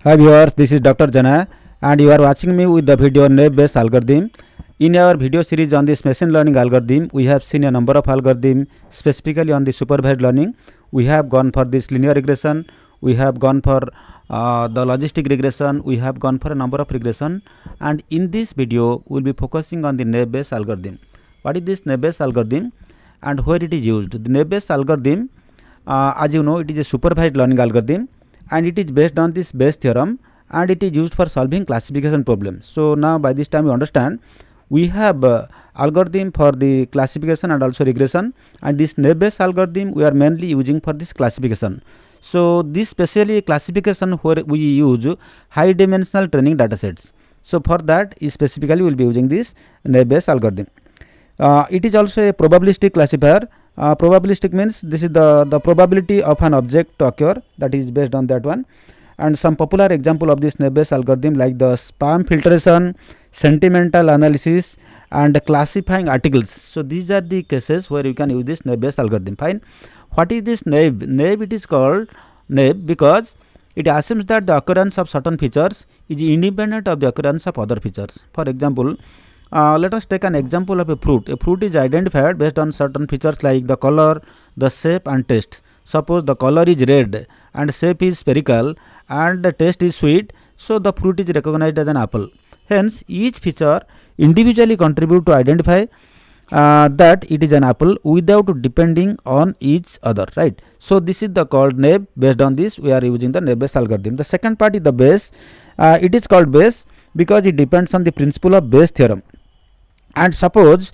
Hi viewers, this is Dr. Jana and you are watching me with the video NaiveBays Algorithm. In our video series on this machine learning algorithm, we have seen a number of algorithms specifically on the supervised learning. We have gone for this linear regression, we have gone for the logistic regression, we have gone for a number of regression, and in this video we will be focusing on the NaiveBays algorithm. What is this NaiveBays algorithm and where it is used? The NaiveBays algorithm, as you know, it is a supervised learning algorithm and it is based on this Bayes theorem and it is used for solving classification problems. So now by this time you understand we have algorithm for the classification and also regression, and this NaiveBays algorithm we are mainly using for this classification. So this specially classification where we use high dimensional training datasets. So for that specifically we will be using this NaiveBays algorithm. It is also a probabilistic classifier. Probabilistic means this is the probability of an object to occur, that is based on that one. And some popular example of this NaiveBays algorithm like the spam filtration, sentimental analysis, and classifying articles. So these are the cases where you can use this NaiveBays algorithm. Fine. What is this naive? Naive, it is called naive because it assumes that the occurrence of certain features is independent of the occurrence of other features. For example, let us take an example of a fruit. A fruit is identified based on certain features like the color, the shape and taste. Suppose the color is red and shape is spherical and the taste is sweet, so the fruit is recognized as an apple. Hence each feature individually contribute to identify that it is an apple without depending on each other, right? So this is the called naive. Based on this we are using the NaiveBays algorithm. The second part is the Bayes. It is called Bayes because it depends on the principle of Bayes theorem. And suppose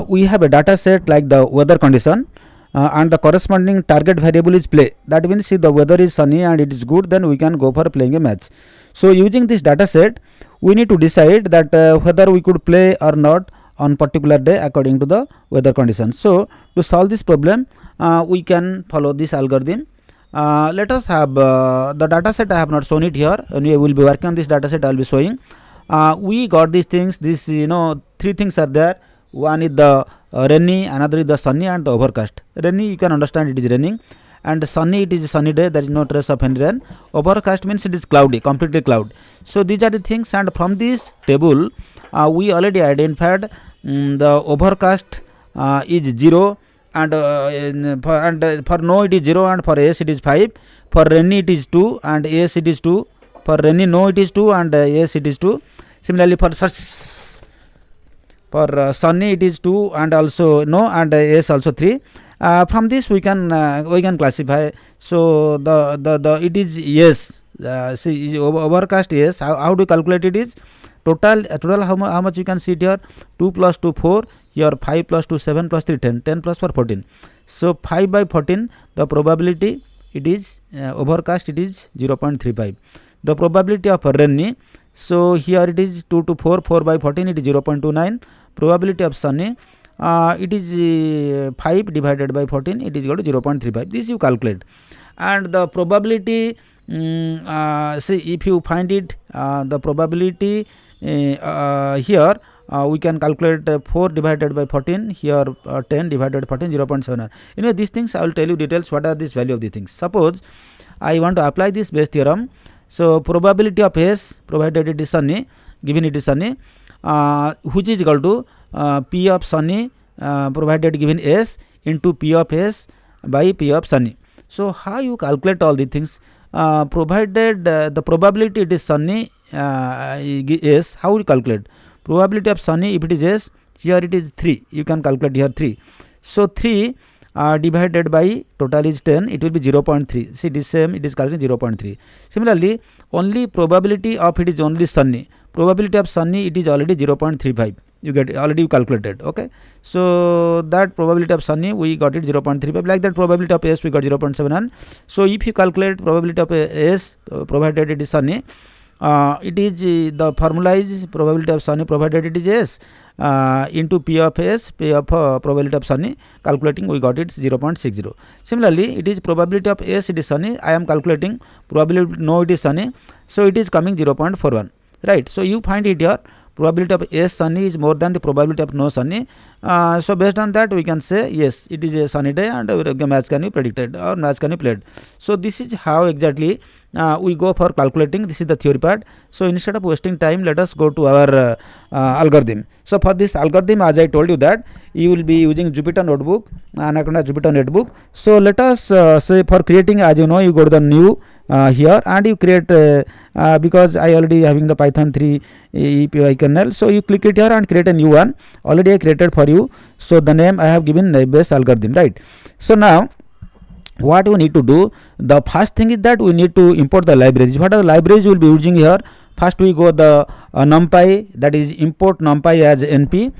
we have a data set like the weather condition and the corresponding target variable is play. That means if the weather is sunny and it is good, then we can go for playing a match. So using this data set we need to decide that whether we could play or not on particular day according to the weather conditions. So to solve this problem we can follow this algorithm. Let us have the data set. I have not shown it here, and we will be working on this data set. I will be showing. We got these things, this three things are there. One is the rainy, another is the sunny, and the overcast. Rainy, you can understand it is raining, and sunny, it is a sunny day, there is no trace of any rain. Overcast means it is cloudy, completely cloud. So these are the things, and from this table we already identified the overcast is 0, and for no it is 0, and for yes it is 5, for rainy it is 2 and yes it is 2, for rainy no it is 2 and yes it is 2. Similarly for sunny it is 2 and also no and yes also 3. From this we can classify. So the it is yes, see overcast yes. How do you calculate it is total how much you can see it here. 2 plus 2 4, here 5 plus 2 7 plus 3 10, 10 plus 4 14. So 5 by 14 the probability it is overcast, it is 0.35. The probability of rainy, so here it is 2 to 4, 4 by 14 it is 0.29. Probability of sunny it is 5 divided by 14, it is equal to 0.35. This you calculate, and the probability see if you find it the probability here we can calculate 4 divided by 14, here 10 divided by 14, 0.7. These things I will tell you details what are this value of the things. Suppose I want to apply this Bayes theorem. So probability of S, provided it is sunny, given it is sunny, which is equal to P of sunny provided given S into P of S by P of sunny. So how you calculate all the things? Provided the probability it is sunny S, how you calculate? Probability of sunny, if it is S, here it is 3, you can calculate here 3. So 3 divided by total is 10, it will be 0.3. See this same, it is calculated 0.3. Similarly only probability of it is only sunny, probability of sunny it is already 0.35. you get already you calculated. Okay, so that probability of sunny we got it 0.35. like that probability of S we got 0.71. so if you calculate probability of S provided it is sunny, it is the formula is probability of sunny provided it is S into P of S, P of probability of sunny, calculating we got it 0.60. Similarly it is probability of S it is sunny, I am calculating probability no it is sunny, so it is coming 0.41, right? So you find it here, probability of S sunny is more than the probability of no sunny, So based on that we can say yes, it is a sunny day and match can be predicted or match can be played. So this is how exactly we go for calculating. This is the theory part. So instead of wasting time, let us go to our algorithm. So for this algorithm, as I told you that you will be using Jupyter Notebook, Anaconda Jupyter Notebook. So let us say for creating, as you know, you go to the new here and you create because I already having the Python 3 API kernel. So you click it here and create a new one. Already I created for you. So the name I have given NaiveBays Algorithm, right? So now what we need to do, the first thing is that we need to import the libraries. What are the libraries we will be using here? First we go the numpy, that is import numpy as np.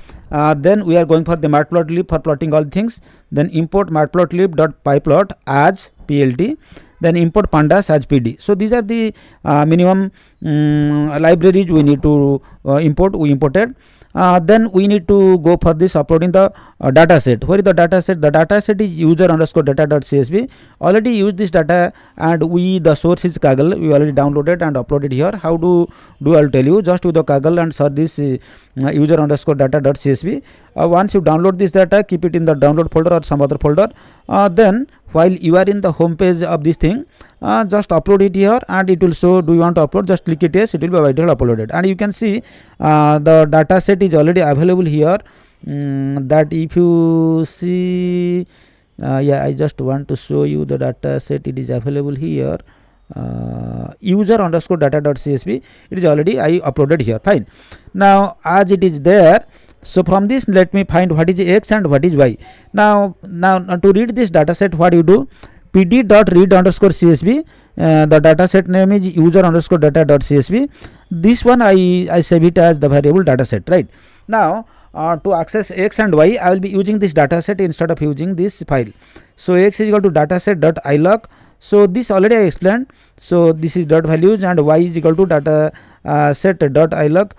Then we are going for the matplotlib for plotting all things. Then import matplotlib.pyplot as plt. Then import pandas as pd. So these are the minimum libraries we need to import. We imported. Then we need to go for this uploading the data set. Where is the data set? The data set is user underscore data.csv. Already used this data and the source is Kaggle. We already downloaded and uploaded here. How do I'll tell you. Just with the Kaggle and search this user underscore data.csv. Once you download this data, keep it in the download folder or some other folder. Then while you are in the home page of this thing, just upload it here and it will show do you want to upload. Just click it yes, it will be automatically uploaded. And you can see the data set is already available here. That if you see yeah, I just want to show you the data set. It is available here, user underscore data.csv. It is already I uploaded here. Fine. Now as it is there, so from this let me find what is x and what is y. Now to read this data set, what you do, pd.read underscore csv. The data set name is user underscore data.csv. This one I save it as the variable data set, right? Now to access x and y, I will be using this data set instead of using this file. So x is equal to dataset.ilog. So this already I explained. So this is dot values and y is equal to data set.ilog.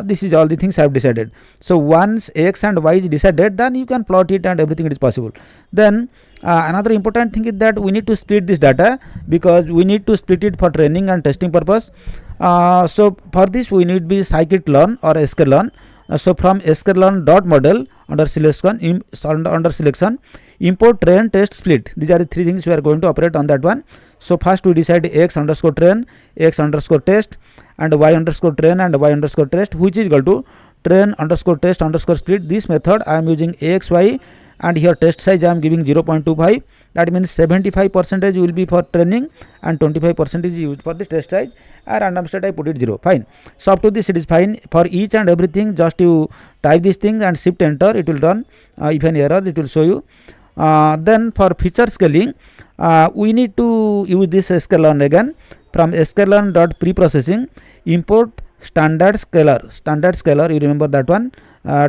This is all the things I have decided. So once x and y is decided, then you can plot it and everything is possible. Then another important thing is that we need to split this data because we need to split it for training and testing purpose. So for this we need be scikit-learn or sklearn. So from sklearn dot model under selection import train test split. These are the three things we are going to operate on that one. So first we decide x underscore train, x underscore test, and y underscore train and y underscore test, which is equal to train underscore test underscore split. This method I am using x, y, and here test size I am giving 0.25. That means 75% will be for training and 25% is used for the test size. And random state I put it 0. Fine. So up to this it is fine. For each and everything, just you type this thing and shift enter, it will run. If any error, it will show you. Then for feature scaling, we need to use this sklearn again. From sklearn.preprocessing, import standard scalar. You remember that one.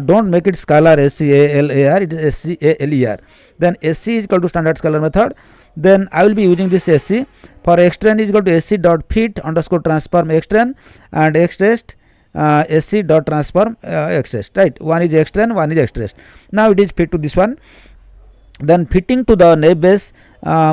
Don't make it scalar, scalar, it is scaler. Then sc is equal to standard scalar method. Then I will be using this sc. For xtrain is equal to sc.fit underscore transform xtrain and xtest sc.transform xtest, right? One is xtrain, one is xtest. Now it is fit to this one. Then fitting to the NaiveBays,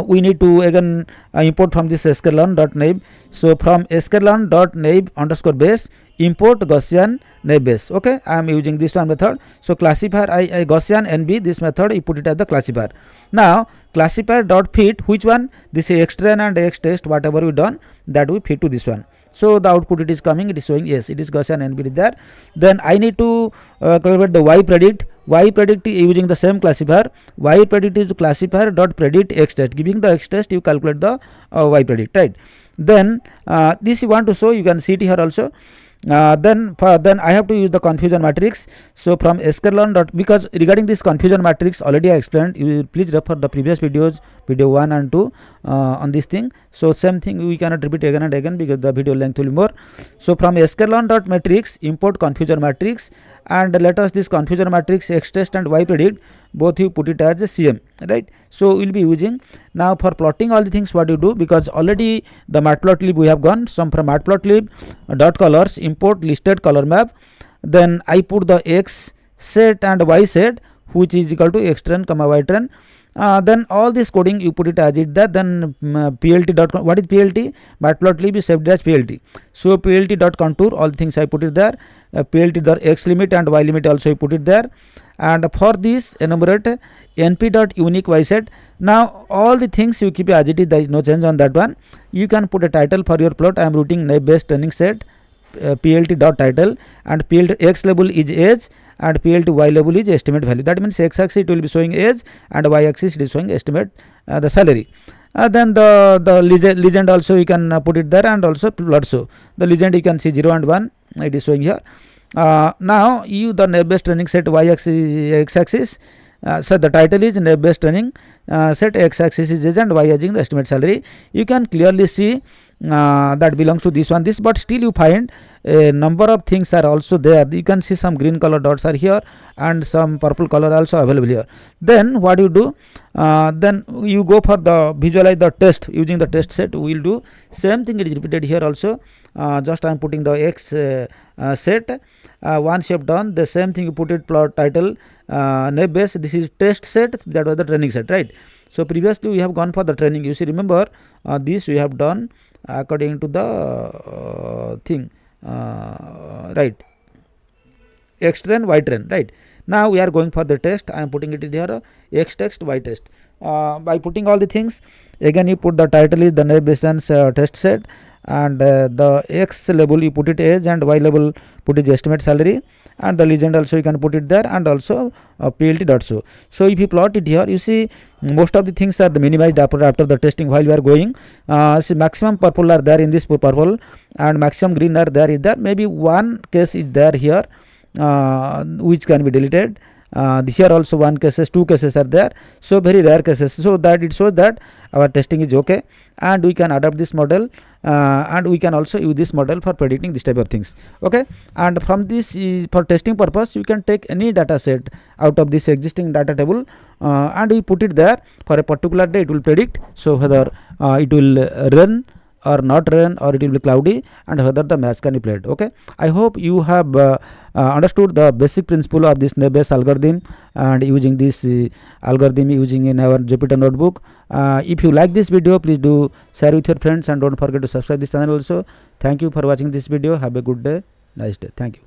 we need to again import from this sklearn.naive. So from sklearn.naive underscore base, import Gaussian NaiveBays. Okay, I am using this one method. So classifier I Gaussian NB, this method you put it as the classifier. Now classifier.fit, which one? This is xtrain and xtest, whatever we done, that we fit to this one. So the output it is coming, it is showing yes, it is Gaussian NB there. Then I need to calculate the y predict. Y predict using the same classifier. Y predict is classifier dot predict xtest. Giving the xtest, you calculate the y predict, right? Then this you want to show, you can see it here also. Then I have to use the confusion matrix. So from sklearn because regarding this confusion matrix already I explained, you please refer the previous videos, video 1 and 2 on this thing. So same thing we cannot repeat again and again because the video length will be more. So from sklearn.matrix, import confusion matrix, and let us this confusion matrix xtest and y predict, both you put it as a cm, right? So we'll be using now for plotting all the things. What you do, because already the matplotlib we have gone. So from matplotlib dot colors, import listed color map. Then I put the x set and y set, which is equal to xtrain comma ytrain. then all this coding you put it as it there. Then plt dot what is plt? Matplotlib is saved as plt. So plt dot contour, all the things I put it there. Plt dot x limit and y limit also you put it there. And for this enumerate np dot unique y set. Now all the things you keep as it is, there is no change on that one. You can put a title for your plot. I am routing NaiveBays training set, plt dot title, and plt x label is age and plt y label is estimate value. That means x axis it will be showing age and y axis it is showing estimate the salary. Then the legend also you can put it there, and also plot show. The legend you can see 0 and 1 it is showing here. Now you the NaiveBays training set y axis x axis. So the title is NaiveBays training set, x axis is age and y is the estimate salary. You can clearly see that belongs to this one, this, but still you find a number of things are also there. You can see some green color dots are here and some purple color also available here. Then what you do, then you go for the visualize the test using the test set. We will do same thing, it is repeated here also. Just I am putting the x set. Once you have done the same thing, you put it plot title NaiveBays. This is test set, that was the training set, right? So previously we have gone for the training. You see, remember this we have done according to the thing, right? X train, Y train, right? Now we are going for the test. I am putting it here, X text, Y test. By putting all the things, again you put the title is the NaiveBays test set, and the X label you put it age and Y label put it estimate salary, and the legend also you can put it there, and also plt dot show. So if you plot it here, you see most of the things are minimized after the testing while you are going. See, maximum purple are there in this purple, and maximum green are there is there. Maybe one case is there here which can be deleted. Here also one cases, two cases are there, so very rare cases, so that it shows that our testing is okay, and we can adapt this model, and we can also use this model for predicting this type of things. Okay, and from this for testing purpose, you can take any data set out of this existing data table, and we put it there for a particular day. It will predict, so whether it will run or not rain, or it will be cloudy, and whether the match can be played. Okay, I hope you have understood the basic principle of this NaiveBays algorithm, and using this algorithm using in our Jupyter notebook. If you like this video, please do share with your friends, and don't forget to subscribe this channel also. Thank you for watching this video. Have a good day, nice day. Thank you.